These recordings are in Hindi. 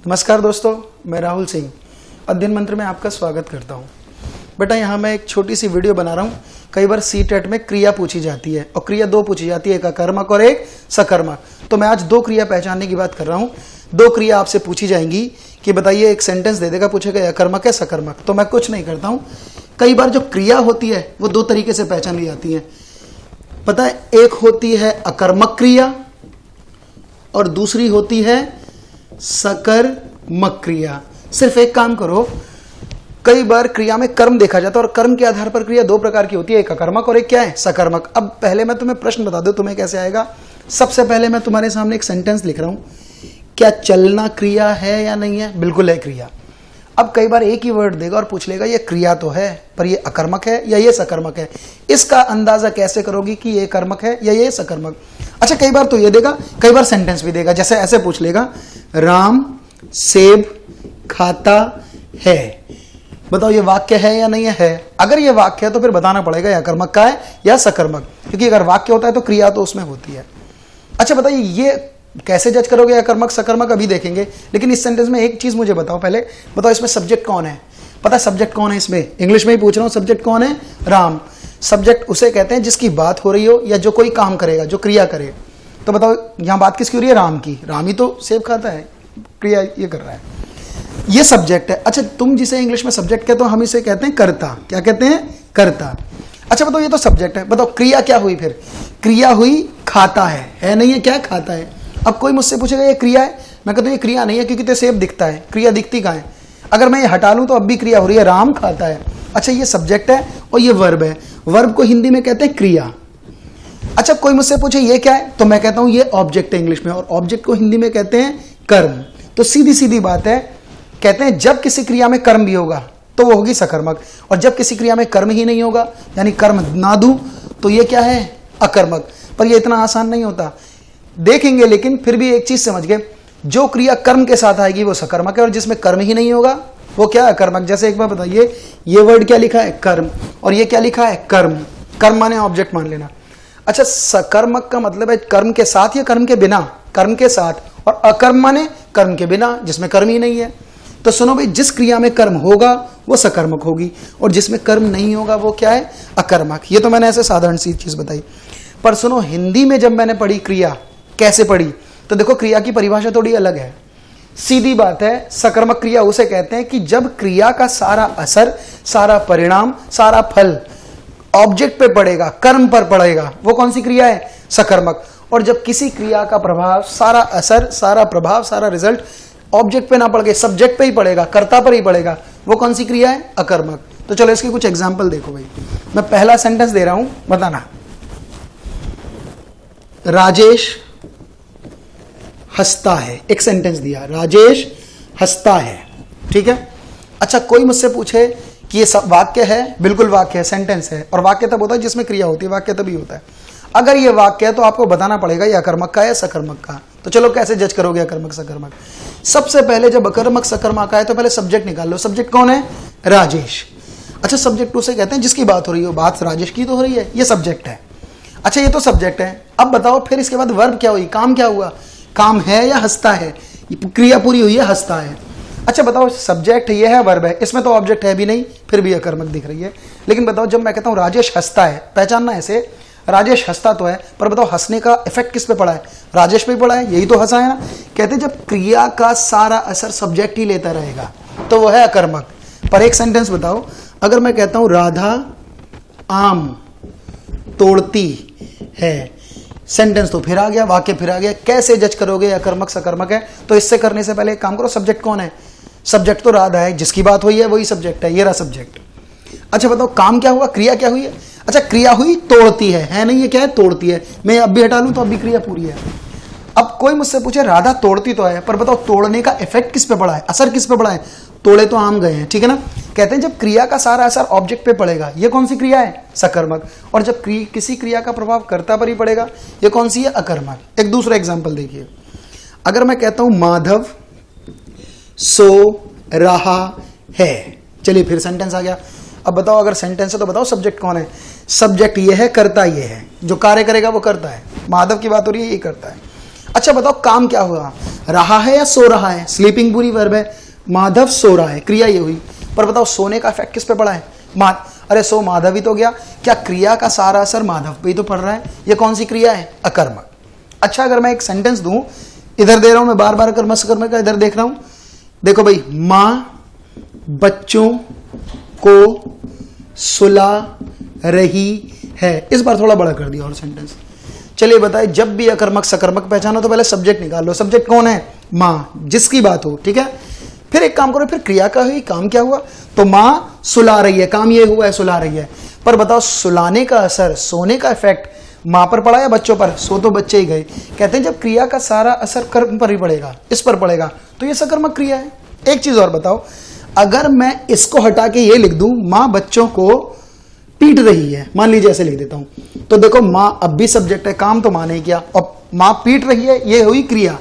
नमस्कार दोस्तों, मैं राहुल सिंह अध्ययन मंत्र में आपका स्वागत करता हूं। बेटा यहाँ मैं एक छोटी सी वीडियो बना रहा हूं। कई बार सीटेट में क्रिया पूछी जाती है और क्रिया दो पूछी जाती है, एक अकर्मक और एक सकर्मक। तो मैं आज दो क्रिया पहचानने की बात कर रहा हूं। दो क्रिया आपसे पूछी जाएंगी कि बताइए, एक सेंटेंस दे देगा, पूछेगा अकर्मक है सकर्मक। तो मैं कुछ नहीं करता हूं। कई बार जो क्रिया होती है वो दो तरीके से पहचान ली जाती है। पता है, एक होती है अकर्मक क्रिया और दूसरी होती है सकर्मक क्रिया। सिर्फ एक काम करो, कई बार क्रिया में कर्म देखा जाता है और कर्म के आधार पर क्रिया दो प्रकार की होती है, एक अकर्मक और एक क्या है, सकर्मक। अब पहले मैं तुम्हें प्रश्न बता दूं, तुम्हें कैसे आएगा। सबसे पहले मैं तुम्हारे सामने एक सेंटेंस लिख रहा हूं, क्या चलना क्रिया है या नहीं है? बिल्कुल है क्रिया। अब कई बार एक ही वर्ड देगा और पूछ लेगा ये क्रिया तो है, पर ये अकर्मक है या ये सकर्मक है। इसका अंदाजा कैसे करोगी कि ये कर्मक है या ये सकर्मक? अच्छा, कई बार तो ये देगा, कई बार सेंटेंस भी देगा। जैसे ऐसे पूछ लेगा, राम सेब खाता है। बताओ ये वाक्य है या नहीं है? अगर ये वाक्य है तो फिर बताना पड़ेगा या कर्मक का है या सकर्मक, क्योंकि अगर वाक्य होता है तो क्रिया तो उसमें होती है। अच्छा बताइए, ये कैसे जज करोगे अकर्मक सकर्मक, अभी देखेंगे। लेकिन इस सेंटेंस में एक चीज मुझे बताओ पहले। बताओ इसमें सब्जेक्ट कौन है? पता है सब्जेक्ट कौन है इसमें? इंग्लिश में ही पूछ रहा हूं, सब्जेक्ट कौन है? राम। सब्जेक्ट उसे कहते हैं जिसकी बात हो रही हो या जो कोई काम करेगा, जो क्रिया करे। तो बताओ यहां बात किसकी हो रही है? राम की। राम ही तो सेब खाता है, क्रिया ये कर रहा है, ये सब्जेक्ट है। अच्छा, तुम जिसे इंग्लिश में सब्जेक्ट कहते हो, हम इसे कहते हैं कर्ता। क्या कहते हैं? कर्ता। अच्छा बताओ, ये तो सब्जेक्ट है। बताओ क्रिया क्या हुई फिर? क्रिया हुई खाता है नहीं है? क्या खाता है? अब कोई मुझसे पूछेगा ये क्रिया है, मैं कहता हूं ये क्रिया नहीं है, क्योंकि तो सेब दिखता है। क्रिया दिखती कहां है? अगर मैं ये हटा लूं तो अब भी क्रिया हो रही है, राम खाता है। अच्छा, ये सब्जेक्ट है और ये वर्ब है। वर्ब को हिंदी में कहते हैं क्रिया। अच्छा, कोई मुझसे पूछे ये क्या है, तो मैं कहता हूं ये ऑब्जेक्ट है इंग्लिश में, और ऑब्जेक्ट को हिंदी में कहते हैं कर्म। तो सीधी सीधी बात है, कहते हैं जब किसी क्रिया में कर्म भी होगा तो वो होगी सकर्मक, और जब किसी क्रिया में कर्म ही नहीं होगा, यानी कर्म ना दूं, तो ये क्या है? अकर्मक। पर ये इतना आसान नहीं होता, देखेंगे। लेकिन फिर भी एक चीज समझ गए, जो क्रिया कर्म के साथ आएगी वो सकर्मक है, और जिसमें कर्म ही नहीं होगा वो क्या है? अकर्मक। जैसे एक बार बताइए, ये वर्ड क्या लिखा है? कर्म। और ये क्या लिखा है? कर्म। कर्म माने ऑब्जेक्ट मान लेना। अच्छा, सकर्मक का मतलब है कर्म के साथ या कर्म के बिना? कर्म के साथ। और अकर्म माने कर्म के बिना, जिसमें कर्म ही नहीं है। तो सुनो भाई, जिस क्रिया में कर्म होगा वो सकर्मक होगी, और जिसमें कर्म नहीं होगा वो क्या है? अकर्मक। ये तो मैंने ऐसे साधारण सी चीज बताई। पर सुनो, हिंदी में जब मैंने पढ़ी क्रिया, कैसे पढ़ी, तो देखो क्रिया की परिभाषा थोड़ी अलग है। सीधी बात है, सकर्मक क्रिया उसे कहते हैं कि जब क्रिया का सारा असर, सारा परिणाम, सारा फल ऑब्जेक्ट पे पड़ेगा, कर्म पर पड़ेगा, वो कौन सी क्रिया है? सकर्मक। और जब किसी क्रिया का प्रभाव, सारा असर, सारा प्रभाव, सारा रिजल्ट ऑब्जेक्ट पे ना पड़ के सब्जेक्ट पे ही पड़ेगा, कर्ता पर ही पड़ेगा, वो कौन सी क्रिया है? अकर्मक। तो चलो इसके कुछ एग्जाम्पल देखो भाई। मैं पहला सेंटेंस दे रहा हूं, बताना। राजेश हंसता है। एक सेंटेंस दिया, राजेश हंसता है, ठीक है। अच्छा, कोई मुझसे पूछे कि ये सब वाक्य है? बिल्कुल वाक्य है, सेंटेंस है। और वाक्य तब होता है जिसमें क्रिया होती है, वाक्य तभी होता है। अगर ये वाक्य है तो आपको बताना पड़ेगा ये अकर्मक का है या सकर्मक का। तो चलो कैसे जज करोगे अकर्मक सकर्मक? सबसे पहले जब अकर्मक सकर्मक का है तो पहले सब्जेक्ट निकाल लो। सब्जेक्ट कौन है? राजेश। अच्छा, सब्जेक्ट उसे कहते हैं जिसकी बात हो रही हो, बात राजेश की तो हो रही है, ये सब्जेक्ट है। अच्छा, ये तो सब्जेक्ट है। अब बताओ फिर इसके बाद वर्ब क्या हुई, काम क्या हुआ? काम है या हंसता है? क्रिया पूरी हुई है, हंसता है। अच्छा बताओ, सब्जेक्ट ये है, वर्ब है, इसमें तो ऑब्जेक्ट है भी नहीं, फिर भी अकर्मक दिख रही है। लेकिन बताओ, जब मैं कहता हूं राजेश हंसता है, पहचानना ऐसे, राजेश हंसता तो है, पर बताओ हंसने का इफेक्ट किस पे पड़ा है? राजेश पे पड़ा है, यही तो हंसा है ना। कहते हैं जब क्रिया का सारा असर सब्जेक्ट ही लेता रहेगा तो वो है अकर्मक। पर एक सेंटेंस बताओ, अगर मैं कहता हूं राधा आम तोड़ती है, सेंटेंस तो फिर आ गया, वाक्य फिर आ गया। कैसे जज करोगे अकर्मक सकर्मक है? तो इससे करने से पहले एक काम करो, सब्जेक्ट कौन है? सब्जेक्ट तो राधा है, जिसकी बात हुई है वही सब्जेक्ट है, ये रहा सब्जेक्ट। अच्छा बताओ, काम क्या हुआ, क्रिया क्या हुई है? अच्छा, क्रिया हुई तोड़ती है नहीं? ये क्या है? तोड़ती है। मैं अब भी हटा लूं तो अब भी क्रिया पूरी है। अब कोई मुझसे पूछे राधा तोड़ती तो है, पर बताओ तोड़ने का इफेक्ट किस पे पड़ा है, असर किस पे पड़ा है? तोड़े तो आम गए हैं, ठीक है ना। कहते हैं जब क्रिया का सारा असर ऑब्जेक्ट पे पड़ेगा, ये कौन सी क्रिया है? सकर्मक। और जब किसी क्रिया का प्रभाव कर्ता पर ही पड़ेगा, ये कौन सी है? अकर्मक। एक दूसरा एग्जाम्पल देखिए, अगर मैं कहता हूं माधव सो रहा है, चलिए फिर सेंटेंस आ गया। अब बताओ, अगर सेंटेंस है तो बताओ सब्जेक्ट कौन है? सब्जेक्ट ये है, कर्ता ये है, जो कार्य करेगा वो करता है। माधव की बात हो रही है, ये करता है। अच्छा बताओ काम क्या हुआ, रहा है या सो रहा है? स्लीपिंग पूरी वर्ब है, माधव सो रहा है, क्रिया ये हुई। पर बताओ सोने का इफेक्ट किस पे पड़ा है? अरे सो माधव ही तो गया, क्या क्रिया का सारा असर माधव पे ही तो पड़ रहा है? ये कौन सी क्रिया है? अकर्मक। अच्छा अगर मैं एक सेंटेंस दूं, इधर दे रहा हूं मैं बार बार अकर्मक सकर्मक का, इधर देख रहा हूं, देखो भाई, मां बच्चों को सुला रही है। इस बार थोड़ा बड़ा कर दिया और सेंटेंस। चलिए बताए, जब भी अकर्मक सकर्मक पहचानो तो पहले सब्जेक्ट निकाल लो। सब्जेक्ट कौन है? मां, जिसकी बात हो, ठीक है। फिर एक काम करो, फिर क्रिया का हुई, काम क्या हुआ? तो मां सुला रही है, काम ये हुआ है सुला रही है। पर बताओ सुलाने का असर, सोने का इफेक्ट मां पर पड़ा या बच्चों पर? सो तो बच्चे ही गए। कहते हैं जब क्रिया का सारा असर कर्म पर ही पड़ेगा, इस पर पड़ेगा, तो ये सकर्मक क्रिया है। एक चीज और बताओ, अगर मैं इसको हटा के ये लिख दूं, मां बच्चों को पीट रही है, मान लीजिए ऐसे लिख देता हूं, तो देखो मां अब भी सब्जेक्ट है, काम तो मां ने किया, और मां पीट रही है, ये हुई क्रिया।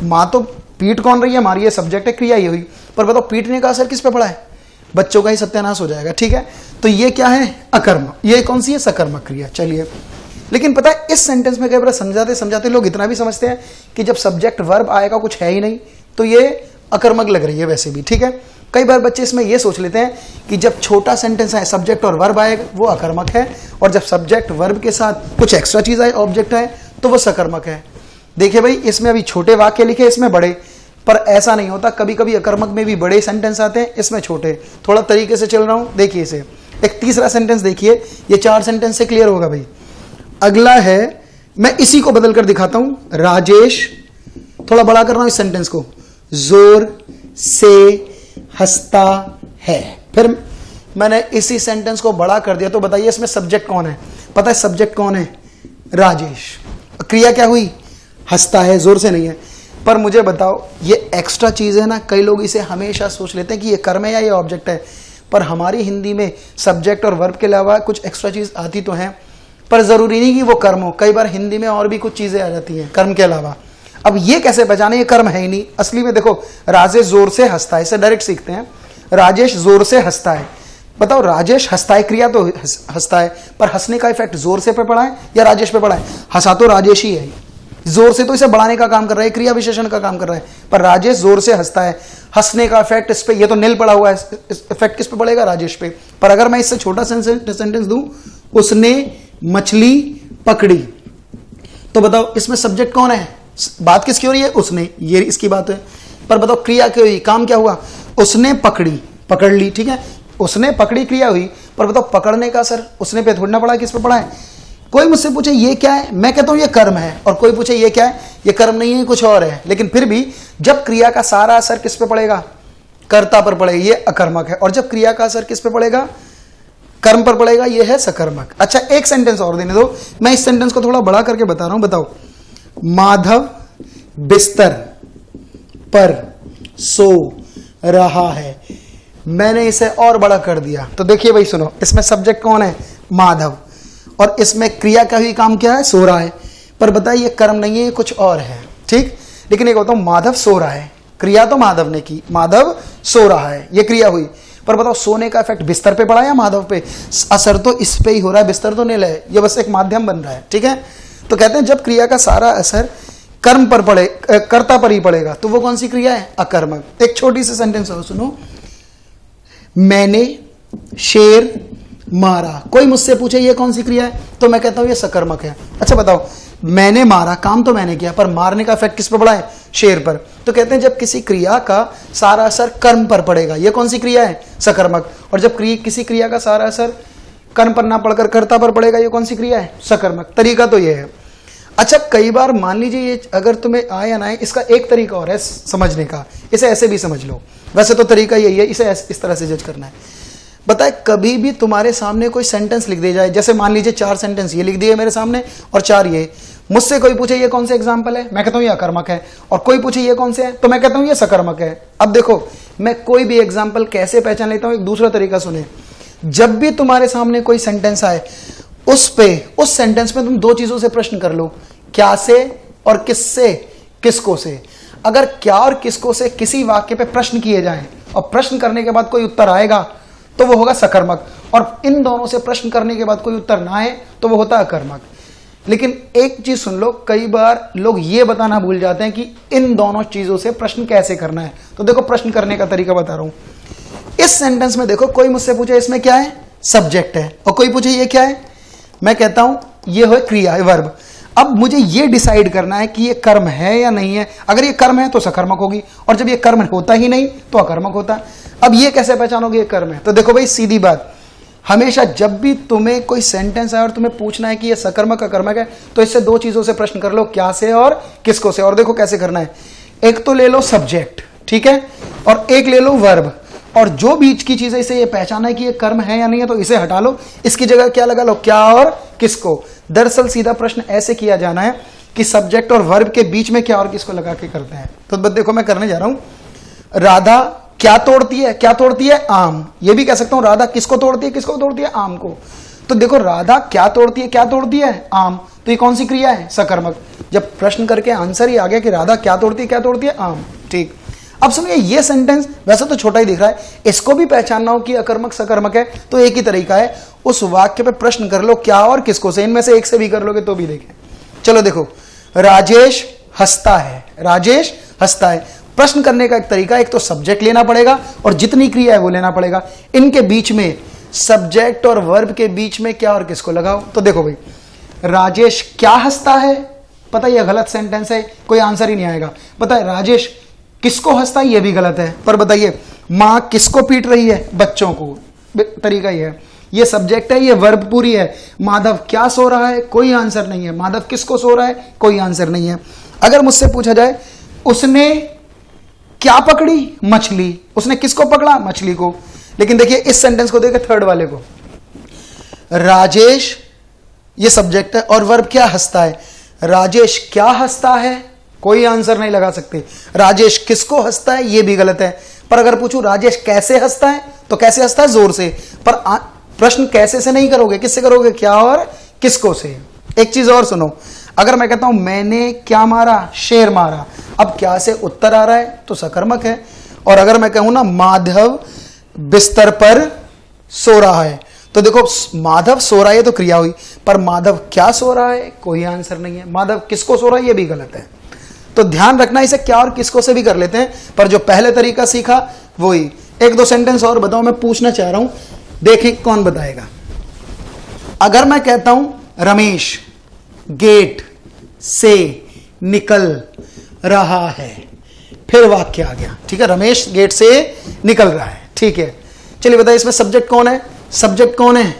मां तो पीट कौन रही है? हमारी ये सब्जेक्ट है, क्रिया ये हुई। पर बताओ पीटने का असर किस पे पड़ा है? बच्चों का ही सत्यानाश हो जाएगा, ठीक है। तो ये क्या है? अकर्मक। ये कौन सी है? सकर्मक क्रिया। चलिए, लेकिन पता है इस सेंटेंस में कई बार समझाते समझाते लोग इतना भी समझते हैं कि जब सब्जेक्ट वर्ब आएगा कुछ है ही नहीं, तो ये अकर्मक लग रही है वैसे भी, ठीक है। कई बार बच्चे इसमें ये सोच लेते हैं कि जब छोटा सेंटेंस है, सब्जेक्ट और वर्ब आएगा, वो अकर्मक है, और जब सब्जेक्ट वर्ब के साथ कुछ एक्स्ट्रा चीज आए, ऑब्जेक्ट है, तो वो सकर्मक है। देखिए भाई, इसमें अभी छोटे वाक्य लिखे, इसमें बड़े, पर ऐसा नहीं होता। कभी कभी अकर्मक में भी बड़े सेंटेंस आते हैं, इसमें छोटे। थोड़ा तरीके से चल रहा हूं, देखिए इसे। एक तीसरा सेंटेंस देखिए, ये 4 सेंटेंस से क्लियर होगा भाई। अगला है, मैं इसी को बदल कर दिखाता हूं, राजेश, थोड़ा बड़ा कर रहा हूं इस सेंटेंस को, जोर से हंसता है। फिर मैंने इसी सेंटेंस को बड़ा कर दिया, तो बताइए इसमें सब्जेक्ट कौन है? पता है सब्जेक्ट कौन है? राजेश। क्रिया क्या हुई? हंसता है, जोर से नहीं है। पर मुझे बताओ, ये एक्स्ट्रा चीज है ना, कई लोग इसे हमेशा सोच लेते हैं कि ये कर्म है या ये ऑब्जेक्ट है। पर हमारी हिंदी में सब्जेक्ट और वर्ब के अलावा कुछ एक्स्ट्रा चीज आती तो है, पर जरूरी नहीं कि वो कर्म हो। कई बार हिंदी में और भी कुछ चीजें आ जाती हैं कर्म के अलावा। अब ये कैसे पहचाने? ये कर्म है ही नहीं असली में। देखो, राजेश जोर से हंसता है, इसे डायरेक्ट सीखते हैं। राजेश जोर से हंसता है। बताओ, राजेश हंसता है, क्रिया तो हंसता है, पर हंसने का इफेक्ट जोर से पे पड़ा है या राजेश पे पड़ा है? हंसा तो राजेश ही है, जोर से तो इसे बढ़ाने का काम कर रहा है, क्रिया विशेषण का काम कर रहा है। पर राजेश जोर से हंसता है, हंसने का इफेक्ट इस पे, ये तो नील पड़ा हुआ है, इफेक्ट किस पे पड़ेगा? राजेश पे। पर अगर मैं इससे छोटा सेंटेंस दूं, उसने मछली पकड़ी, तो बताओ इसमें सब्जेक्ट कौन है? बात किसकी हो रही है? उसने, ये इसकी बात है। पर बताओ क्रिया क्या हुई? काम क्या हुआ? उसने पकड़ी, पकड़ ली, ठीक है। उसने पकड़ी क्रिया हुई, पर बताओ पकड़ने का असर उसने पे थोड़ी ना पड़ा, किस पे पड़ा है? कोई मुझसे पूछे ये क्या है, मैं कहता हूं ये कर्म है, और कोई पूछे ये क्या है, ये कर्म नहीं है, कुछ और है। लेकिन फिर भी जब क्रिया का सारा असर किस पे पड़ेगा? कर्ता पर पड़ेगा, ये अकर्मक है। और जब क्रिया का असर किस पे पड़ेगा? कर्म पर पड़ेगा, ये है सकर्मक। अच्छा, एक सेंटेंस और देने दो, मैं इस सेंटेंस को थोड़ा बड़ा करके बता रहा हूं। बताओ, माधव बिस्तर पर सो रहा है। मैंने इसे और बड़ा कर दिया, तो देखिए भाई सुनो, इसमें सब्जेक्ट कौन है? माधव, और इसमें क्रिया का ही काम क्या है? सो रहा है। पर बताइए कर्म नहीं है, कुछ और है, ठीक। लेकिन एक बताओ, माधव सो रहा है, क्रिया तो माधव ने की, माधव सो रहा है, ये क्रिया हुई। पर बताओ सोने का इफेक्ट बिस्तर पे पड़ा या माधव पे? असर तो इस पे ही हो रहा है, बिस्तर तो नील है, ये बस एक माध्यम बन रहा है, ठीक है। तो कहते हैं जब क्रिया का सारा असर कर्म पर पड़े, कर्ता पर ही पड़ेगा, तो वो कौन सी क्रिया है? अकर्मक। एक छोटी सी सेंटेंस और सुनो, मैंने शेर मारा। कोई मुझसे पूछे ये कौन सी क्रिया है, तो मैं कहता हूं ये सकर्मक है। अच्छा बताओ, मैंने मारा, काम तो मैंने किया, पर मारने का इफेक्ट किस पर पड़ा है? शेर पर। तो कहते हैं जब किसी क्रिया का सारा असर कर्म पर पड़ेगा, ये कौन सी क्रिया है? सकर्मक। और जब किसी क्रिया का सारा असर कर्म पर ना पड़कर कर्ता पर पड़ेगा, ये कौन सी क्रिया है? सकर्मक। तरीका तो ये है। अच्छा, कई बार मान लीजिए ये अगर तुम्हें आए या ना आए, इसका एक तरीका और है समझने का, इसे ऐसे भी समझ लो। वैसे तो तरीका यही है, इसे इस तरह से जज करना है। बताए, कभी भी तुम्हारे सामने कोई सेंटेंस लिख दिया जाए, जैसे मान लीजिए 4 सेंटेंस ये लिख दिए मेरे सामने और 4 ये, मुझसे कोई पूछे ये कौन से एग्जाम्पल है, मैं कहता हूं ये अकर्मक है, और कोई पूछे ये कौन से है, तो मैं कहता हूं ये सकर्मक है। अब देखो, मैं कोई भी एग्जाम्पल कैसे पहचान लेता हूं, एक दूसरा तरीका सुने। जब भी तुम्हारे सामने कोई सेंटेंस आए, उस सेंटेंस में तुम 2 चीजों से प्रश्न कर लो, क्या से और किससे, किसको से। अगर क्या और किसको से किसी वाक्य पे प्रश्न किए जाएं और प्रश्न करने के बाद कोई उत्तर आएगा, तो वो होगा सकर्मक। और इन दोनों से प्रश्न करने के बाद कोई उत्तर ना आए, तो वो होता है अकर्मक। लेकिन एक चीज सुन लो, कई बार लोग ये बताना भूल जाते हैं कि इन दोनों चीजों से प्रश्न कैसे करना है। तो देखो प्रश्न करने का तरीका बता रहा हूं। इस सेंटेंस में देखो, कोई मुझसे पूछे इसमें क्या है, सब्जेक्ट है, और कोई पूछे ये क्या है, मैं कहता हूं ये है क्रिया, है वर्ब। अब मुझे ये डिसाइड करना है कि ये कर्म है या नहीं है। अगर ये कर्म है तो सकर्मक होगी, और जब ये कर्म होता ही नहीं तो अकर्मक होता है। अब ये कैसे पहचानोगे ये कर्म है? तो देखो भाई सीधी बात, हमेशा जब भी तुम्हें कोई सेंटेंस आए और तुम्हें पूछना है कि ये सकर्मक अकर्मक है, तो इससे दो चीजों से प्रश्न कर लो, क्या से और किसको से। और देखो कैसे करना है, एक तो ले लो सब्जेक्ट, ठीक है, और एक ले लो वर्ब, और जो बीच की चीज है इसे ये पहचाना है कि ये कर्म है या नहीं है, तो इसे हटा लो, इसकी जगह क्या लगा लो, क्या और किसको। दरअसल सीधा प्रश्न ऐसे किया जाना है कि सब्जेक्ट और वर्ब के बीच में क्या और किसको लगा के करते हैं। तो देखो मैं करने जा रहा हूं, राधा क्या तोड़ती है, क्या तोड़ती है, आम। ये भी कह सकता हूं राधा किसको तोड़ती है, किसको तोड़ती है, आम को। तो देखो राधा क्या तोड़ती है, क्या तोड़ती है, आम। तो ये कौन सी क्रिया है, सकर्मक। जब प्रश्न करके आंसर ही आ गया कि राधा क्या तोड़ती है, क्या तोड़ती है, आम, ठीक। अब सुनिए, ये सेंटेंस वैसे तो छोटा ही दिख रहा है, इसको भी पहचानना हो कि अकर्मक सकर्मक है, तो एक ही तरीका है, उस वाक्य पे प्रश्न कर लो क्या और किसको से, इनमें से एक से भी कर लोगे तो भी देखें। चलो देखो, राजेश हंसता है, राजेश हंसता है। प्रश्न करने का एक तरीका, एक तो सब्जेक्ट लेना पड़ेगा और जितनी क्रिया है वो लेना पड़ेगा, इनके बीच में सब्जेक्ट और वर्ब के बीच में क्या और किसको लगाओ। तो देखो भाई, राजेश क्या हंसता है, पता है ये गलत सेंटेंस है, कोई आंसर ही नहीं आएगा। पता है राजेश किसको हंसता है, ये भी गलत है। पर बताइए मां किसको पीट रही है, बच्चों को, तरीका ही है। ये सब्जेक्ट है, ये वर्ब पूरी है। माधव क्या सो रहा है, कोई आंसर नहीं है। माधव किसको सो रहा है, कोई आंसर नहीं है। अगर मुझसे पूछा जाए उसने क्या पकड़ी, मछली, उसने किसको पकड़ा, मछली को। लेकिन देखिए इस सेंटेंस को देखिए, थर्ड वाले को, राजेश ये सब्जेक्ट है और वर्ब क्या, हंसता है। राजेश क्या हंसता है, कोई आंसर नहीं लगा सकते। राजेश किसको हंसता है, ये भी गलत है। पर अगर पूछूं राजेश कैसे हंसता है, तो कैसे हंसता है, जोर से। पर प्रश्न कैसे से नहीं करोगे, किससे करोगे, क्या और किसको से। एक चीज और सुनो, अगर मैं कहता हूं मैंने क्या मारा, शेर मारा, अब क्या से उत्तर आ रहा है तो सकर्मक है। और अगर मैं कहूं ना माधव बिस्तर पर सो रहा है, तो देखो माधव सो रहा है तो क्रिया हुई, पर माधव क्या सो रहा है, कोई आंसर नहीं है। माधव किसको सो रहा है, ये भी गलत है। तो ध्यान रखना, इसे क्या और किसको से भी कर लेते हैं, पर जो पहले तरीका सीखा वही। एक दो सेंटेंस और बताओ, मैं पूछना चाह रहा हूं, देखें कौन बताएगा। अगर मैं कहता हूं रमेश गेट से निकल रहा है, फिर वाक्य आ गया, ठीक है, रमेश गेट से निकल रहा है, ठीक है। चलिए बताइए इसमें सब्जेक्ट कौन है, सब्जेक्ट कौन है,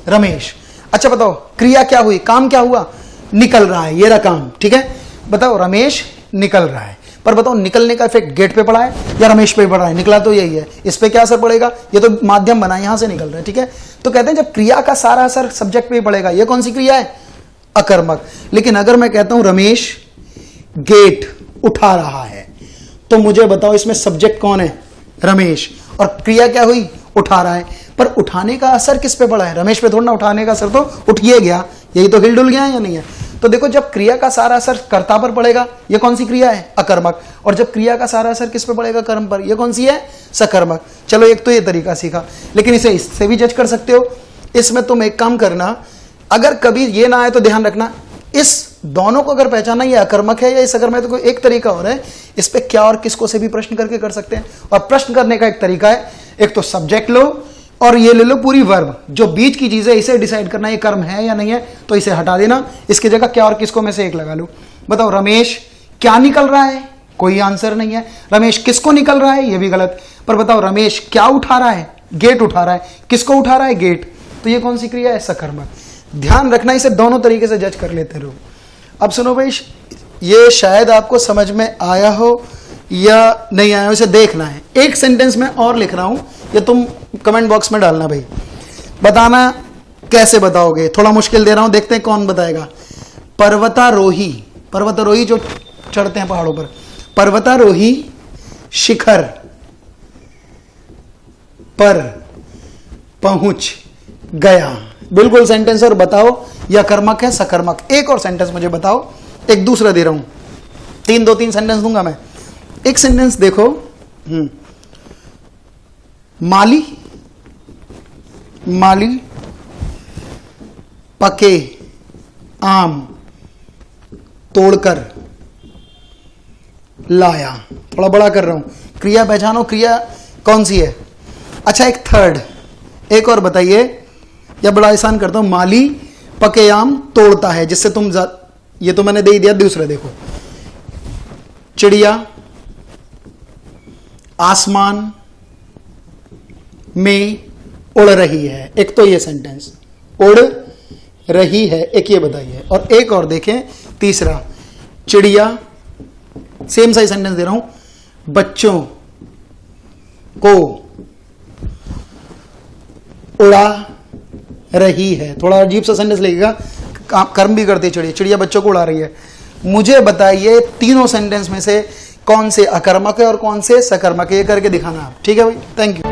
रमेश। अच्छा बताओ क्रिया क्या हुई, काम क्या हुआ, निकल रहा है, ये रहा काम, ठीक है। बताओ रमेश निकल रहा है, पर बताओ निकलने का इफेक्ट गेट पे पड़ा है या रमेश पे पड़ा है, निकला तो यही है, इस पे क्या असर पड़ेगा, ये तो माध्यम बना, यहां से निकल रहा है, ठीक है। तो कहते हैं जब क्रिया का सारा असर सब्जेक्ट पे ही पड़ेगा, ये कौन सी क्रिया है, अकर्मक। लेकिन अगर मैं कहता हूं रमेश गेट उठा रहा है, तो मुझे बताओ इसमें सब्जेक्ट कौन है, रमेश, और क्रिया क्या हुई, उठा रहा है। पर उठाने का असर किस पे पड़ा है, रमेश पे थोड़ा ना, उठाने का असर तो उठिए गया, यही तो हिल डुल गया है या नहीं है। तो देखो जब क्रिया का सारा असर कर्ता पर पड़ेगा, ये कौन सी क्रिया है, अकर्मक। और जब क्रिया का सारा असर किस पे पड़ेगा, कर्म पर, ये कौन सी है, सकर्मक। चलो एक तो ये तरीका सीखा, लेकिन इसे इससे भी जज कर सकते हो। इसमें तुम एक काम करना, अगर कभी ये ना आए तो ध्यान रखना, इस दोनों को अगर पहचाना ये अकर्मक है या इस सकर्मक है, तो कोई एक तरीका और है, इस पे क्या और किसको से भी प्रश्न करके कर सकते हैं। और प्रश्न करने का एक तरीका है, एक तो सब्जेक्ट लो और ये ले लो पूरी वर्ब, जो बीच की चीज है इसे डिसाइड करना ये कर्म है या नहीं है, तो इसे हटा देना, इसकी जगह क्या और किसको में से एक लगा लो। बताओ रमेश क्या निकल रहा है, कोई आंसर नहीं है। रमेश किसको निकल रहा है, ये भी गलत। पर बताओ रमेश क्या उठा रहा है, गेट उठा रहा है, किसको उठा रहा है, गेट, तो ये कौन सी क्रिया है, सकर्मक। ध्यान रखना, इसे दोनों तरीके से जज कर लेते रहो। अब सुनो भाई, ये शायद आपको समझ में आया हो या नहीं आया हो, इसे देखना है। एक सेंटेंस में और लिख रहा हूं, ये तुम कमेंट बॉक्स में डालना भाई, बताना कैसे बताओगे, थोड़ा मुश्किल दे रहा हूं, देखते हैं कौन बताएगा। पर्वतारोही, पर्वतारोही जो चढ़ते हैं पहाड़ों पर, पर्वतारोही शिखर पर पहुंच गया, बिल्कुल सेंटेंस। और बताओ यह कर्मक है, सकर्मक। एक और सेंटेंस मुझे बताओ, एक दूसरा दे रहा हूं, दो तीन सेंटेंस दूंगा मैं। एक सेंटेंस देखो, माली, माली पके आम तोड़कर लाया। थोड़ा बड़ा कर रहा हूं। क्रिया पहचानो, क्रिया कौन सी है। अच्छा एक थर्ड, एक और बताइए, या बड़ा आसान करता हूं, माली पके आम तोड़ता है, जिससे तुम ये तो मैंने दे ही दिया। दूसरा देखो, चिड़िया आसमान में उड़ रही है। एक तो ये सेंटेंस उड़ रही है, एक ये बताइए। और एक और देखें, तीसरा, चिड़िया, सेम साइज सेंटेंस दे रहा हूं, बच्चों को उड़ा रही है। थोड़ा अजीब सा सेंटेंस लगेगा, कर्म भी करती है चिड़िया, चिड़िया बच्चों को उड़ा रही है। मुझे बताइए तीनों सेंटेंस में से कौन से अकर्मक है और कौन से सकर्मक है, ये करके दिखाना आप। ठीक है भाई, थैंक यू।